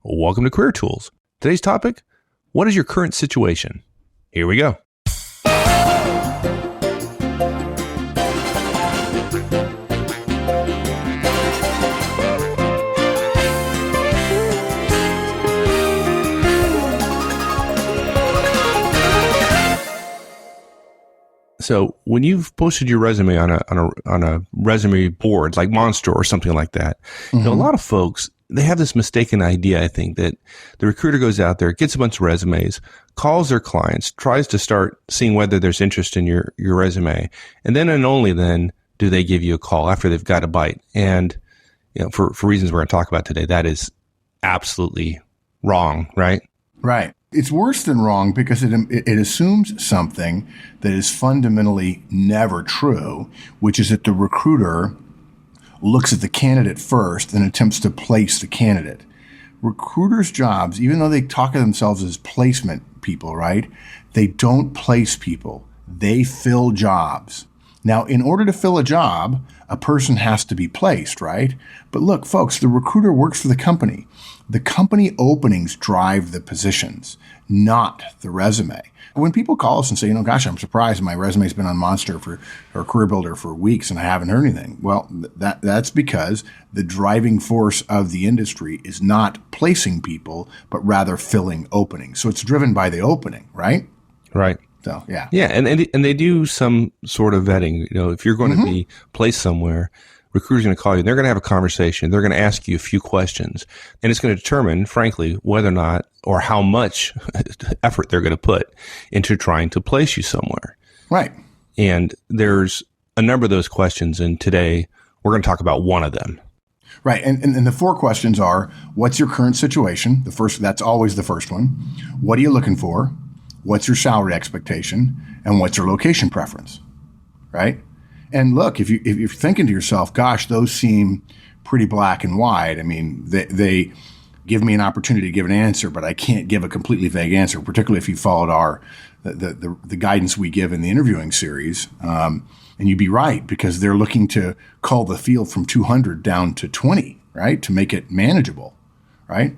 Welcome to Career Tools. Today's topic, what is your current situation? Here we go. So when you've posted your resume on a resume board like Monster or something like that, you know, a lot of folks, they have this mistaken idea, I think, that the recruiter goes out there, gets a bunch of resumes, calls their clients, tries to start seeing whether there's interest in your resume, and then and only then do they give you a call after they've got a bite. And you know, for reasons we're going to talk about today, that is absolutely wrong, right? Right. It's worse than wrong because it assumes something that is fundamentally never true, which is that the recruiter looks at the candidate first and attempts to place the candidate. Recruiters' jobs, even though they talk of themselves as placement people, right? They don't place people. They fill jobs. Now, in order to fill a job, a person has to be placed, right? But look, folks, the recruiter works for the company. The company openings drive the positions, not the resume. When people call us and say, you know, gosh, I'm surprised my resume's been on Monster or Career Builder for weeks and I haven't heard anything. Well, that's because the driving force of the industry is not placing people, but rather filling openings. So it's driven by the opening, right? Right. So, yeah. Yeah. And they do some sort of vetting. You know, if you're going to be placed somewhere, recruiter's going to call you and they're going to have a conversation. They're going to ask you a few questions and it's going to determine, frankly, whether or not or how much effort they're going to put into trying to place you somewhere. Right. And there's a number of those questions. And today we're going to talk about one of them. Right. And the four questions are, what's your current situation? That's always the first one. What are you looking for? What's your salary expectation? And what's your location preference? Right. And look, if you're thinking to yourself, gosh, those seem pretty black and white. I mean, they give me an opportunity to give an answer, but I can't give a completely vague answer, particularly if you followed the guidance we give in the interviewing series. And you'd be right, because they're looking to cull the field from 200 down to 20, right? To make it manageable, right?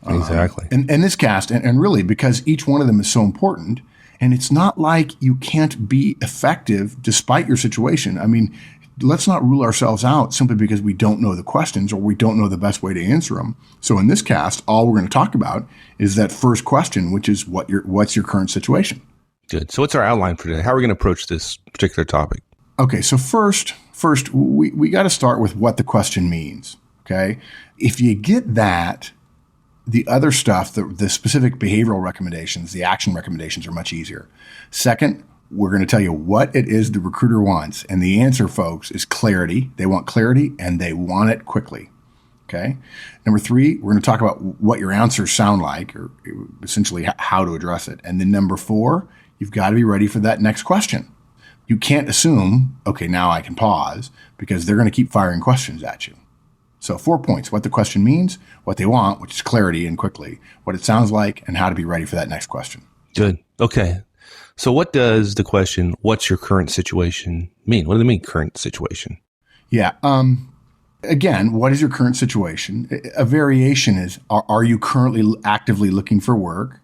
Exactly. And this cast, and really because each one of them is so important, and it's not like you can't be effective despite your situation. I mean, let's not rule ourselves out simply because we don't know the questions or we don't know the best way to answer them. So in this cast, all we're going to talk about is that first question, which is what's your current situation? Good. So what's our outline for today? How are we going to approach this particular topic? Okay. So first, we got to start with what the question means. Okay. If you get that, the other stuff, the specific behavioral recommendations, the action recommendations are much easier. Second, we're going to tell you what it is the recruiter wants. And the answer, folks, is clarity. They want clarity and they want it quickly. Okay. Number three, we're going to talk about what your answers sound like, or essentially how to address it. And then number four, you've got to be ready for that next question. You can't assume, okay, now I can pause, because they're going to keep firing questions at you. So 4 points: what the question means, what they want, which is clarity and quickly, what it sounds like, and how to be ready for that next question. Good. Okay. So what does the question, what's your current situation, mean? What do they mean, current situation? Yeah. Again, what is your current situation? A variation is, are you currently actively looking for work?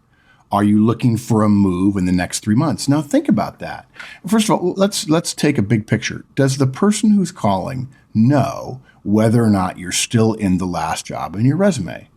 Are you looking for a move in the next 3 months? Now think about that. First of all, let's take a big picture. Does the person who's calling know whether or not you're still in the last job in your resume?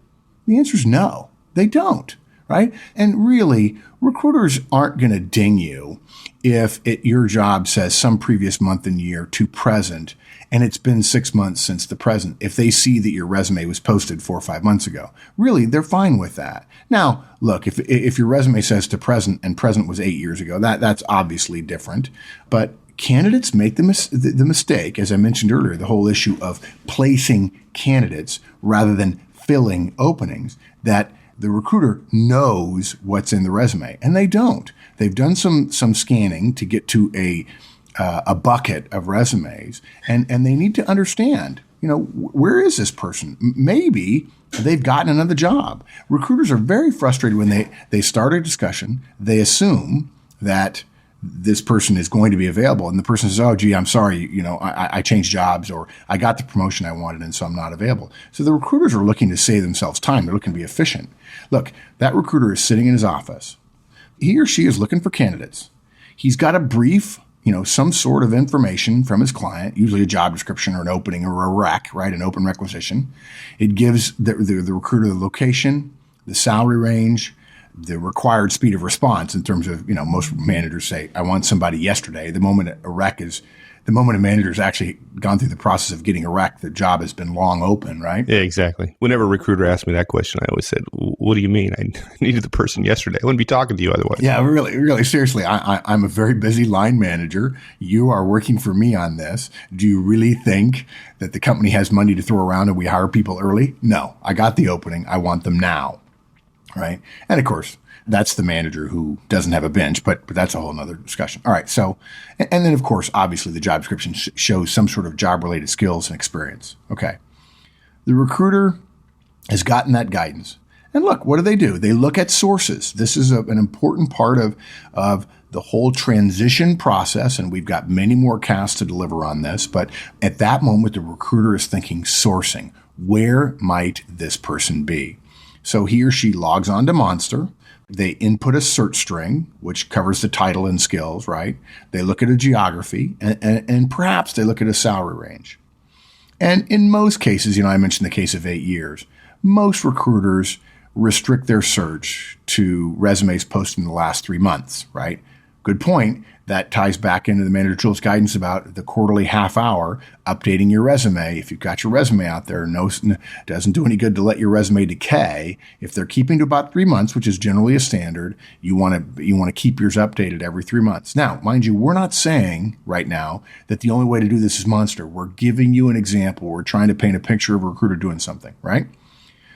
The answer is no, they don't, right? And really, recruiters aren't going to ding you if your job says some previous month and year to present, and it's been 6 months since the present, if they see that your resume was posted 4 or 5 months ago. Really, they're fine with that. Now, look, if your resume says to present and present was 8 years ago, that's obviously different. But candidates make the mistake, as I mentioned earlier, the whole issue of placing candidates rather than filling openings, that the recruiter knows what's in the resume, and they don't. They've done some scanning to get to a bucket of resumes, and they need to understand, where is this person? Maybe they've gotten another job. Recruiters are very frustrated when they start a discussion. They assume that this person is going to be available. And the person says, oh, gee, I'm sorry. I changed jobs, or I got the promotion I wanted, and so I'm not available. So the recruiters are looking to save themselves time. They're looking to be efficient. Look, that recruiter is sitting in his office. He or she is looking for candidates. He's got a brief, some sort of information from his client, usually a job description or an opening or a rec, right? An open requisition. It gives the recruiter the location, the salary range, the required speed of response in terms of, most managers say, I want somebody yesterday. The moment a manager's actually gone through the process of getting a rec, the job has been long open, right? Yeah, exactly. Whenever a recruiter asked me that question, I always said, what do you mean? I needed the person yesterday. I wouldn't be talking to you otherwise. Yeah, really, really, seriously. I'm a very busy line manager. You are working for me on this. Do you really think that the company has money to throw around and we hire people early? No, I got the opening. I want them now. Right. And of course, that's the manager who doesn't have a bench, but that's a whole nother discussion. All right. So, and then of course, obviously the job description shows some sort of job related skills and experience. Okay. The recruiter has gotten that guidance. And look, what do? They look at sources. This is an important part of the whole transition process. And we've got many more casts to deliver on this. But at that moment, the recruiter is thinking sourcing. Where might this person be? So he or she logs on to Monster. They input a search string, which covers the title and skills, right? They look at a geography and perhaps they look at a salary range. And in most cases, I mentioned the case of 8 years, most recruiters restrict their search to resumes posted in the last 3 months, right? Good point. That ties back into the Manager Tools guidance about the quarterly half hour, updating your resume. If you've got your resume out there, doesn't do any good to let your resume decay. If they're keeping to about 3 months, which is generally a standard, you want to keep yours updated every 3 months. Now, mind you, we're not saying right now that the only way to do this is Monster. We're giving you an example. We're trying to paint a picture of a recruiter doing something, right?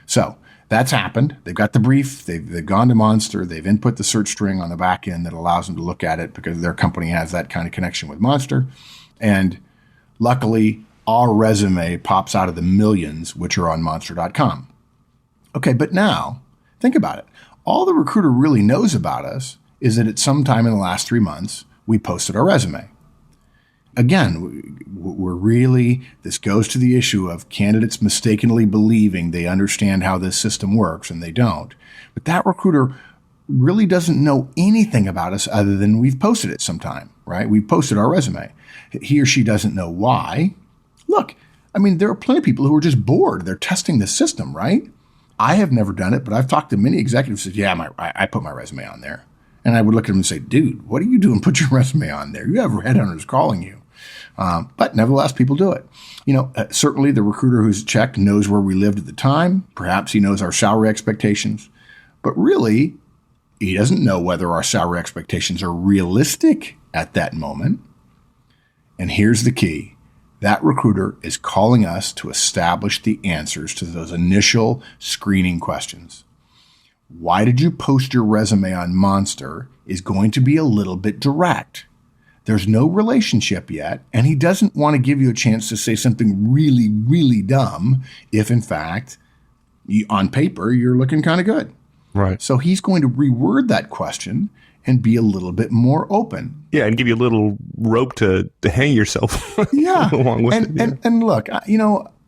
So that's happened. They've got the brief. They've gone to Monster. They've input the search string on the back end that allows them to look at it because their company has that kind of connection with Monster. And luckily, our resume pops out of the millions, which are on monster.com. Okay, but now think about it. All the recruiter really knows about us is that at some time in the last 3 months, we posted our resume. Again, this goes to the issue of candidates mistakenly believing they understand how this system works, and they don't. But that recruiter really doesn't know anything about us other than we've posted it sometime, right? We've posted our resume. He or she doesn't know why. Look, there are plenty of people who are just bored. They're testing the system, right? I have never done it, but I've talked to many executives who said, yeah, I put my resume on there. And I would look at them and say, dude, what are you doing? Put your resume on there. You have headhunters calling you. But nevertheless, people do it. Certainly the recruiter who's checked knows where we lived at the time. Perhaps he knows our salary expectations. But really, he doesn't know whether our salary expectations are realistic at that moment. And here's the key. That recruiter is calling us to establish the answers to those initial screening questions. Why did you post your resume on Monster is going to be a little bit direct. There's no relationship yet, and he doesn't want to give you a chance to say something really, really dumb if, in fact, on paper, you're looking kind of good. Right. So he's going to reword that question and be a little bit more open. Yeah, and give you a little rope to hang yourself along with it. And look,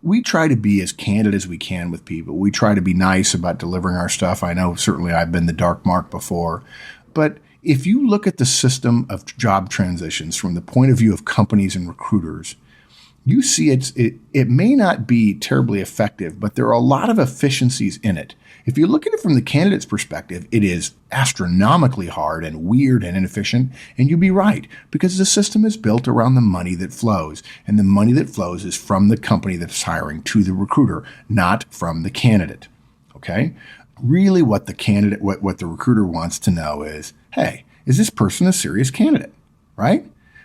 we try to be as candid as we can with people. We try to be nice about delivering our stuff. I know certainly I've been the dark mark before, but if you look at the system of job transitions from the point of view of companies and recruiters, you see it may not be terribly effective, but there are a lot of efficiencies in it. If you look at it from the candidate's perspective, it is astronomically hard and weird and inefficient, and you'd be right, because the system is built around the money that flows, and the money that flows is from the company that's hiring to the recruiter, not from the candidate. Okay? Really what the recruiter wants to know is, hey, is this person a serious candidate, right?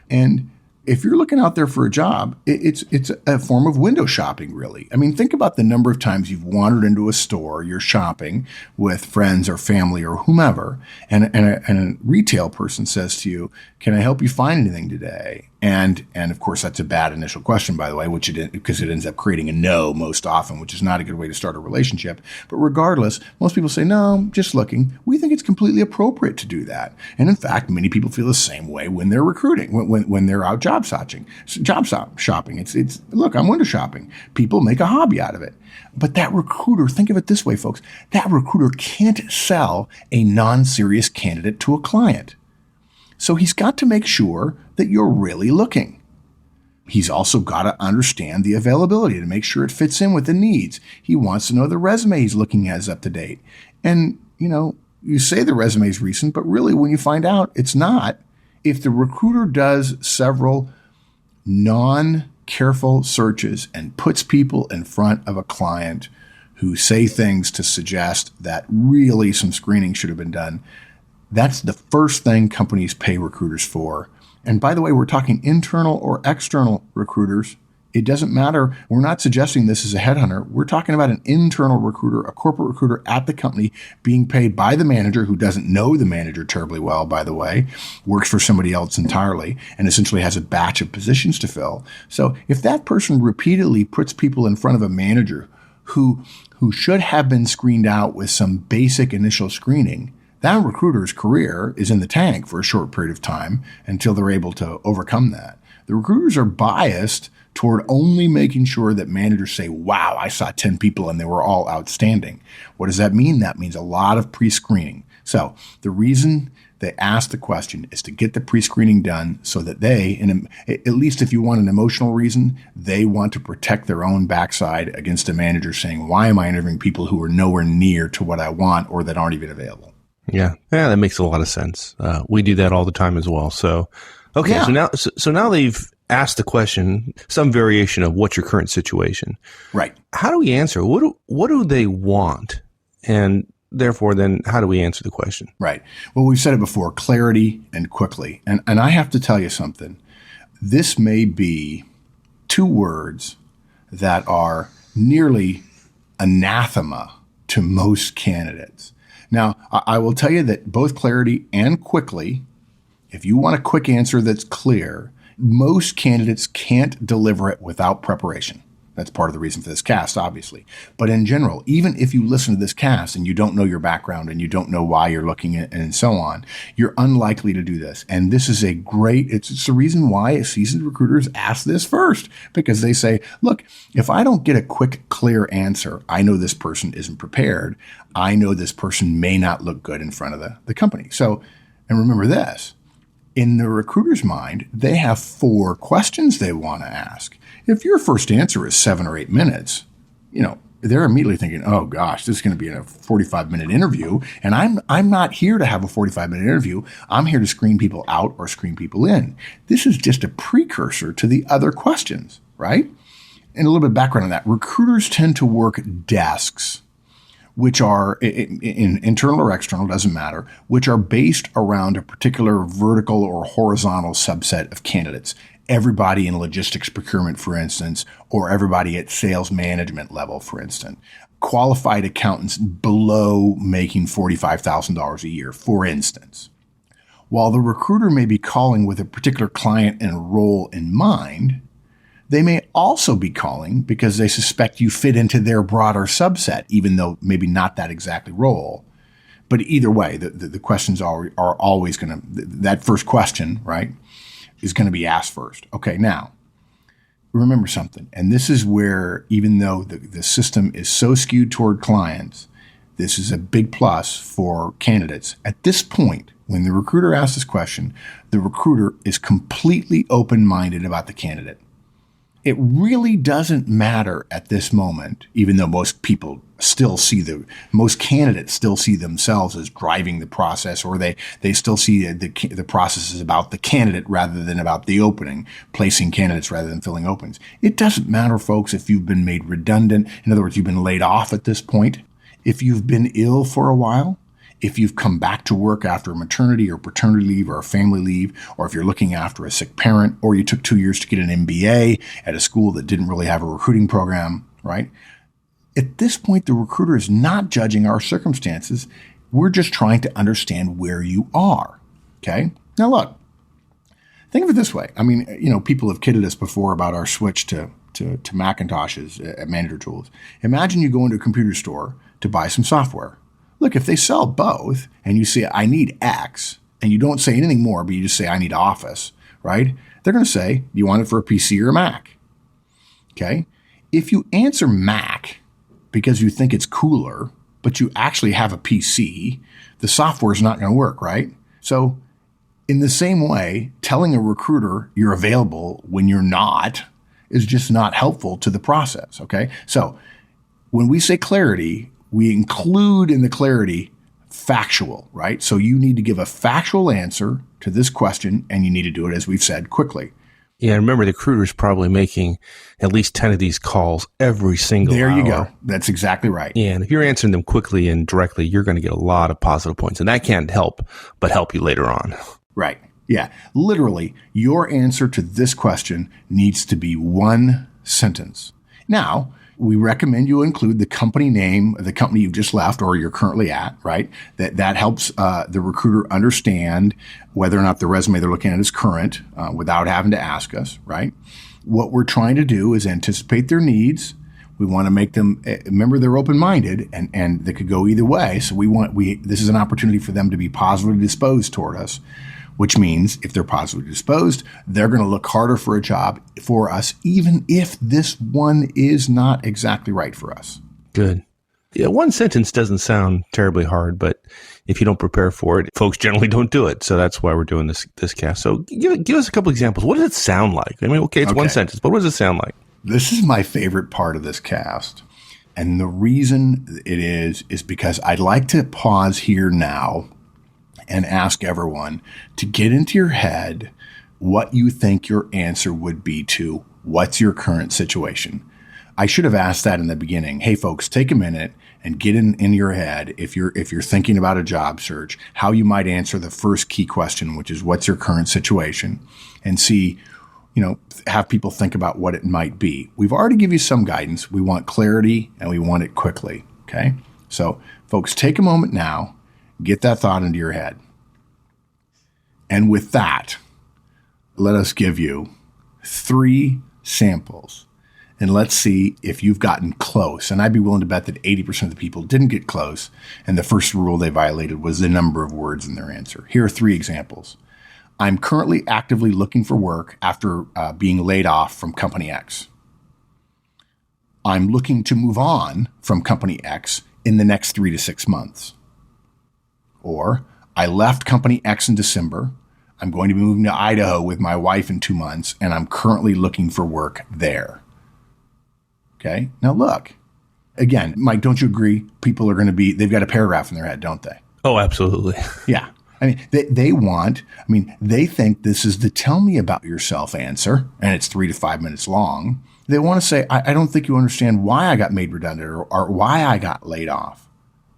And if you're looking out there for a job, it's a form of window shopping, really. Think about the number of times you've wandered into a store, you're shopping with friends or family or whomever, and a retail person says to you, Can I help you find anything today? And of course, that's a bad initial question, by the way, because it ends up creating a no most often, which is not a good way to start a relationship. But regardless, most people say, no, I'm just looking. We think it's completely appropriate to do that. And in fact, many people feel the same way when they're recruiting, when they're out job shopping. It's look, I'm window shopping. People make a hobby out of it. But that recruiter, think of it this way, folks, that recruiter can't sell a non-serious candidate to a client. So he's got to make sure that you're really looking. He's also got to understand the availability to make sure it fits in with the needs. He wants to know the resume he's looking at is up to date. And, you say the resume is recent, but really when you find out it's not, if the recruiter does several non-careful searches and puts people in front of a client who say things to suggest that really some screening should have been done, that's the first thing companies pay recruiters for. And by the way, we're talking internal or external recruiters. It doesn't matter. We're not suggesting this is a headhunter. We're talking about an internal recruiter, a corporate recruiter at the company being paid by the manager who doesn't know the manager terribly well, by the way, works for somebody else entirely, and essentially has a batch of positions to fill. So if that person repeatedly puts people in front of a manager who should have been screened out with some basic initial screening, that recruiter's career is in the tank for a short period of time until they're able to overcome that. The recruiters are biased toward only making sure that managers say, wow, I saw 10 people and they were all outstanding. What does that mean? That means a lot of pre-screening. So the reason they ask the question is to get the pre-screening done so that they, at least if you want an emotional reason, they want to protect their own backside against a manager saying, why am I interviewing people who are nowhere near to what I want or that aren't even available? Yeah, that makes a lot of sense. We do that all the time as well. So, okay, yeah. So now they've asked the question, some variation of what's your current situation. Right. How do we answer? What do they want? And therefore, then how do we answer the question? Right. Well, we've said it before, clarity and quickly. And I have to tell you something. This may be two words that are nearly anathema to most candidates. Now, I will tell you that both clarity and quickly, if you want a quick answer that's clear, most candidates can't deliver it without preparation. That's part of the reason for this cast, obviously. But in general, even if you listen to this cast and you don't know your background and you don't know why you're looking at and so on, you're unlikely to do this. And this is it's the reason why seasoned recruiters ask this first, because they say, look, if I don't get a quick, clear answer, I know this person isn't prepared. I know this person may not look good in front of the company. So, and remember this, in the recruiter's mind, they have 4 questions they want to ask. If your first answer is 7 or 8 minutes, they're immediately thinking, oh gosh, this is going to be a 45-minute interview. And I'm not here to have a 45-minute interview. I'm here to screen people out or screen people in. This is just a precursor to the other questions, right? And a little bit of background on that. Recruiters tend to work desks, which are in internal or external, doesn't matter, which are based around a particular vertical or horizontal subset of candidates. Everybody in logistics procurement, for instance, or everybody at sales management level, for instance. Qualified accountants below making $45,000 a year, for instance. While the recruiter may be calling with a particular client and role in mind, they may also be calling because they suspect you fit into their broader subset, even though maybe not that exactly role. But either way, the questions are always going to, that first question, right, is going to be asked first. Okay, now, remember something. And this is where, even though the system is so skewed toward clients, this is a big plus for candidates. At this point, when the recruiter asks this question, the recruiter is completely open-minded about the candidate. It really doesn't matter at this moment, even though most candidates still see themselves as driving the process, or they still see the process is about the candidate rather than about the opening, placing candidates rather than filling openings. It doesn't matter, folks, if you've been made redundant. In other words, you've been laid off at this point. If you've been ill for a while, if you've come back to work after a maternity or paternity leave or a family leave, or if you're looking after a sick parent, or you took 2 years to get an MBA at a school that didn't really have a recruiting program, right? At this point, the recruiter is not judging our circumstances. We're just trying to understand where you are, okay? Now look, Think of it this way. I mean, people have kidded us before about our switch to Macintoshes at Manager Tools. Imagine you go into a computer store to buy some software. Look, if they sell both and you say, I need X, and you don't say anything more, but you just say, I need Office, right? They're going to say, you want it for a PC or a Mac? Okay. If you answer Mac because you think it's cooler, but you actually have a PC, the software is not going to work, right? So in the same way, telling a recruiter you're available when you're not is just not helpful to the process, okay? So when we say clarity, we include in the clarity factual, right? So you need to give a factual answer to this question, and you need to do it, as we've said, quickly. Yeah, remember, the recruiter's probably making at least 10 of these calls every single hour. There you go. That's exactly right. Yeah, and if you're answering them quickly and directly, you're going to get a lot of positive points, and that can't help but help you later on. Right. Yeah. Literally, your answer to this question needs to be one sentence. Now, we recommend you include the company name of the company you've just left or you're currently at, right? That helps the recruiter understand whether or not the resume they're looking at is current without having to ask us, right? What we're trying to do is anticipate their needs. We want to make them, remember, they're open-minded and they could go either way. So this is an opportunity for them to be positively disposed toward us, which means if they're positively disposed, they're going to look harder for a job for us, even if this one is not exactly right for us. Good. Yeah, one sentence doesn't sound terribly hard, but if you don't prepare for it, folks generally don't do it. So that's why we're doing this cast. So give us a couple examples. What does it sound like? I mean, okay, it's one sentence, but what does it sound like? This is my favorite part of this cast. And the reason it is because I'd like to pause here now and ask everyone to get into your head what you think your answer would be to what's your current situation. I should have asked that in the beginning. Hey, folks, take a minute and get in your head, if you're thinking about a job search, how you might answer the first key question, which is what's your current situation, and see, have people think about what it might be. We've already given you some guidance. We want clarity and we want it quickly. Okay. So folks, take a moment now. Get that thought into your head. And with that, let us give you 3 samples. And let's see if you've gotten close. And I'd be willing to bet that 80% of the people didn't get close. And the first rule they violated was the number of words in their answer. Here are 3 examples. I'm currently actively looking for work after being laid off from Company X. I'm looking to move on from Company X in the next 3 to 6 months. Or, I left Company X in December. I'm going to be moving to Idaho with my wife in 2 months, and I'm currently looking for work there. Okay? Now look, again, Mike, don't you agree? People are going to they've got a paragraph in their head, don't they? Oh, absolutely. Yeah. I mean, they think this is the tell me about yourself answer, and it's 3 to 5 minutes long. They want to say, I don't think you understand why I got made redundant or why I got laid off.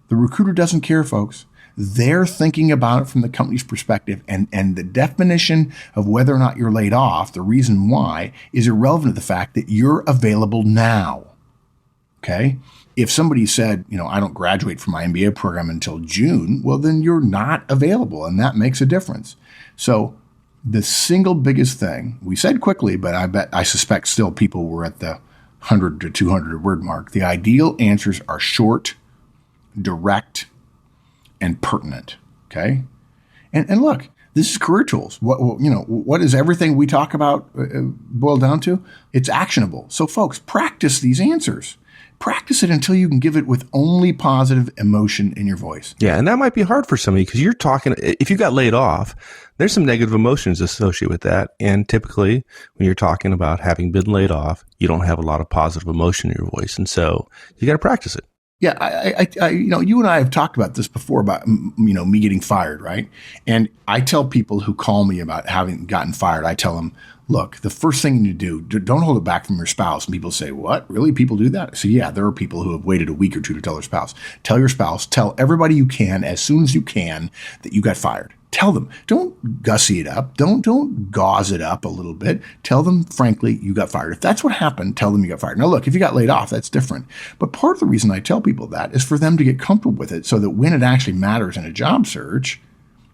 The recruiter doesn't care, folks. They're thinking about it from the company's perspective, and the definition of whether or not you're laid off, the reason why, is irrelevant to the fact that you're available now. Okay? If somebody said, I don't graduate from my MBA program until June, well, then you're not available, and that makes a difference. So the single biggest thing, we said quickly, but I suspect still people were at the 100 to 200 word mark. The ideal answers are short, direct, and pertinent. Okay. And look, this is Career Tools. What is everything we talk about boiled down to? It's actionable. So folks, practice these answers. Practice it until you can give it with only positive emotion in your voice. Yeah. And that might be hard for somebody because you're talking, if you got laid off, there's some negative emotions associated with that. And typically when you're talking about having been laid off, you don't have a lot of positive emotion in your voice. And so you got to practice it. Yeah, I you and I have talked about this before about, me getting fired, right? And I tell people who call me about having gotten fired, I tell them, look, the first thing you need to do, don't hold it back from your spouse. And people say, what? Really? People do that? So yeah, there are people who have waited a week or 2 to tell their spouse. Tell your spouse, tell everybody you can, as soon as you can, that you got fired. Tell them. Don't gussy it up. Don't gauze it up a little bit. Tell them, frankly, you got fired. If that's what happened, tell them you got fired. Now, look, if you got laid off, that's different. But part of the reason I tell people that is for them to get comfortable with it so that when it actually matters in a job search,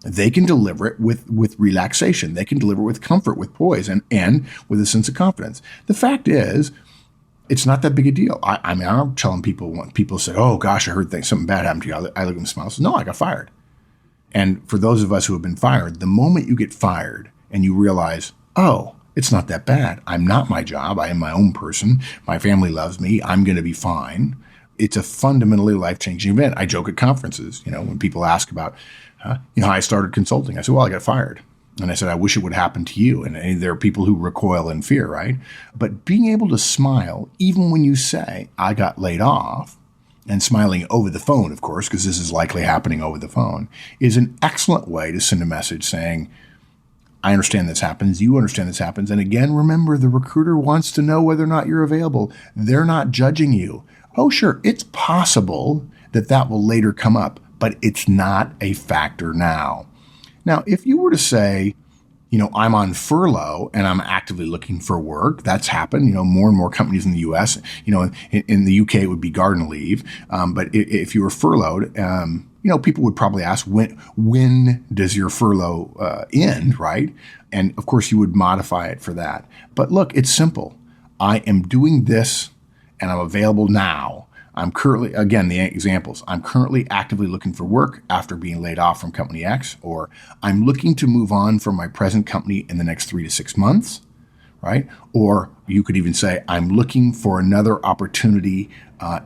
They can deliver it with relaxation. They can deliver it with comfort, with poise, and with a sense of confidence. The fact is, it's not that big a deal. I mean, I'm telling people when people say, "Oh gosh, I heard something bad happened to you," I look at them and smile and say, "No, I got fired." And for those of us who have been fired, the moment you get fired and you realize, "Oh, it's not that bad. I'm not my job. I am my own person. My family loves me. I'm going to be fine." It's a fundamentally life-changing event. I joke at conferences, when people ask about, how I started consulting. I said, "Well, I got fired." And I said, "I wish it would happen to you." And there are people who recoil in fear, right? But being able to smile, even when you say, "I got laid off," and smiling over the phone, of course, because this is likely happening over the phone, is an excellent way to send a message saying, "I understand this happens. You understand this happens." And again, remember, the recruiter wants to know whether or not you're available. They're not judging you. Oh, sure, it's possible that will later come up, but it's not a factor now. Now, if you were to say, "I'm on furlough and I'm actively looking for work," that's happened. More and more companies in the U.S., in the UK, it would be garden leave. But if you were furloughed, people would probably ask, when does your furlough end, right? And of course, you would modify it for that. But look, it's simple. I am doing this and I'm available now. I'm currently, again, the examples, I'm currently actively looking for work after being laid off from company X, or I'm looking to move on from my present company in the next 3 to 6 months, right? Or you could even say, I'm looking for another opportunity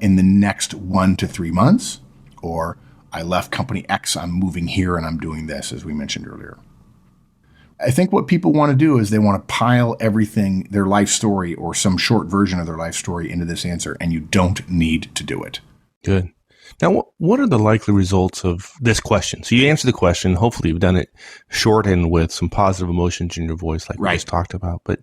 in the next 1 to 3 months, or I left company X, I'm moving here and I'm doing this, as we mentioned earlier. I think what people want to do is they want to pile everything, their life story or some short version of their life story, into this answer, and you don't need to do it. Good. Now, what are the likely results of this question? So you answer the question. Hopefully you've done it short and with some positive emotions in your voice like we just talked about. But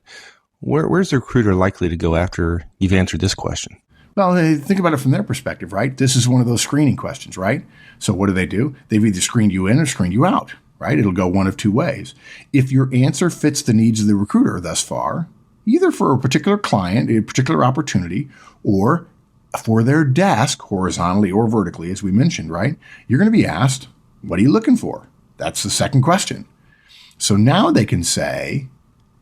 where's the recruiter likely to go after you've answered this question? Well, think about it from their perspective, right? This is one of those screening questions, right? So what do? They've either screened you in or screened you out. Right? It'll go one of two ways. If your answer fits the needs of the recruiter thus far, either for a particular client, a particular opportunity, or for their desk, horizontally or vertically, as we mentioned, right? You're going to be asked, what are you looking for? That's the second question. So now they can say,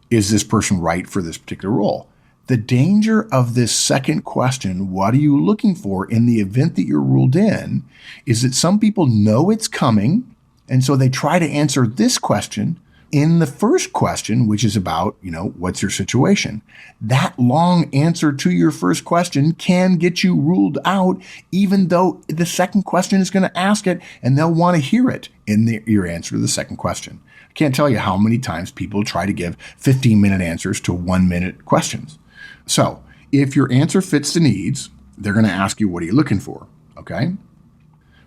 is this person right for this particular role? The danger of this second question, what are you looking for, in the event that you're ruled in, is that some people know it's coming, and so they try to answer this question in the first question, which is about, what's your situation? That long answer to your first question can get you ruled out, even though the second question is going to ask it, and they'll want to hear it in your answer to the second question. I can't tell you how many times people try to give 15-minute answers to 1-minute questions. So if your answer fits the needs, they're going to ask you, what are you looking for? Okay.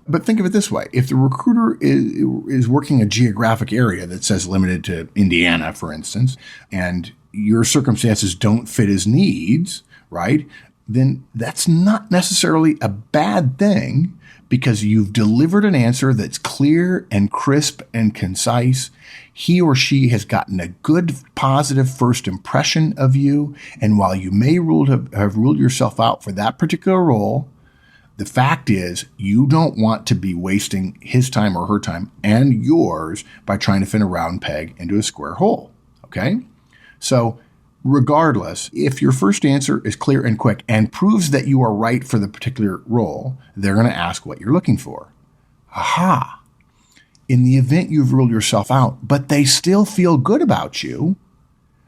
But think of it this way. If the recruiter is working a geographic area that says limited to Indiana, for instance, and your circumstances don't fit his needs, right, then that's not necessarily a bad thing, because you've delivered an answer that's clear and crisp and concise. He or she has gotten a good, positive first impression of you. And while you may have ruled yourself out for that particular role, the fact is, you don't want to be wasting his time or her time and yours by trying to fit a round peg into a square hole. Okay? So regardless, if your first answer is clear and quick and proves that you are right for the particular role, they're going to ask what you're looking for. Aha! In the event you've ruled yourself out, but they still feel good about you,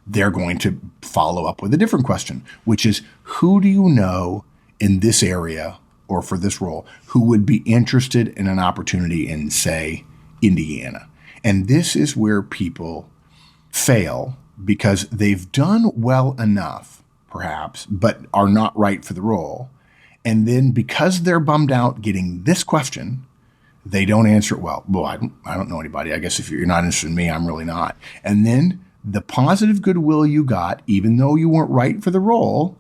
they're going to follow up with a different question, which is, who do you know in this area or for this role who would be interested in an opportunity in, say, Indiana? And this is where people fail, because they've done well enough, perhaps, but are not right for the role. And then because they're bummed out getting this question, they don't answer it well. Well, I don't know anybody. I guess if you're not interested in me, I'm really not. And then the positive goodwill you got, even though you weren't right for the role,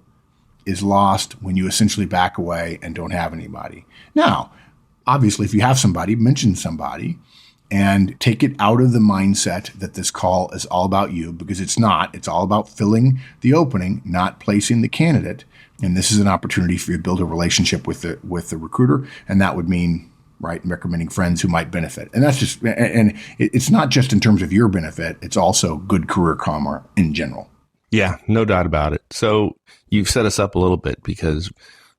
is lost when you essentially back away and don't have anybody. Now, obviously, if you have somebody, mention somebody and take it out of the mindset that this call is all about you, because it's not. It's all about filling the opening, not placing the candidate. And this is an opportunity for you to build a relationship with the recruiter. And that would mean right? And recommending friends who might benefit. And that's just, and it's not just in terms of your benefit, it's also good career karma in general. Yeah, no doubt about it. So you've set us up a little bit because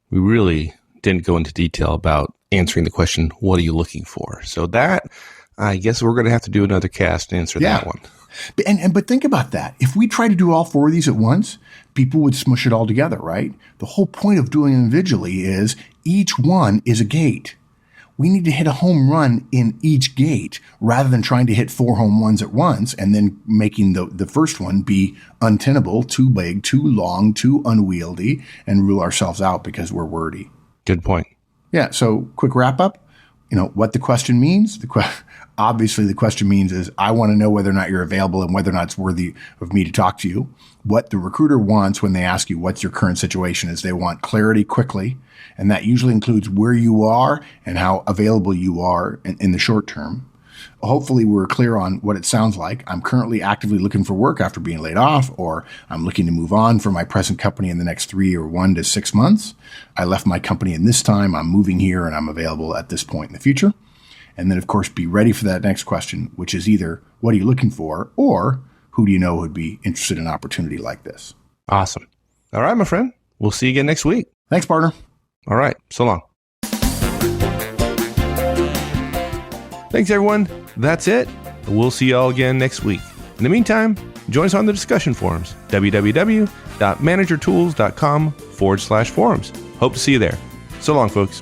we really didn't go into detail about answering the question, what are you looking for? So that, I guess we're going to have to do another cast and answer that one. But think about that. If we try to do all 4 of these at once, people would smush it all together, right? The whole point of doing it individually is each one is a gate. We need to hit a home run in each gate rather than trying to hit 4 home runs at once and then making the first one be untenable, too big, too long, too unwieldy, and rule ourselves out because we're wordy. Good point. Yeah. So quick wrap up. What the question means. Obviously, the question means is I want to know whether or not you're available and whether or not it's worthy of me to talk to you. What the recruiter wants when they ask you what's your current situation is they want clarity quickly. And that usually includes where you are and how available you are in the short term. Hopefully we're clear on what it sounds like. I'm currently actively looking for work after being laid off, or I'm looking to move on from my present company in the next 3 or 1 to 6 months. I left my company in this time. I'm moving here and I'm available at this point in the future. And then, of course, be ready for that next question, which is either what are you looking for or who do you know would be interested in an opportunity like this? Awesome. All right, my friend. We'll see you again next week. Thanks, partner. All right. So long. Thanks, everyone. That's it. We'll see you all again next week. In the meantime, join us on the discussion forums, www.managertools.com/forums. Hope to see you there. So long, folks.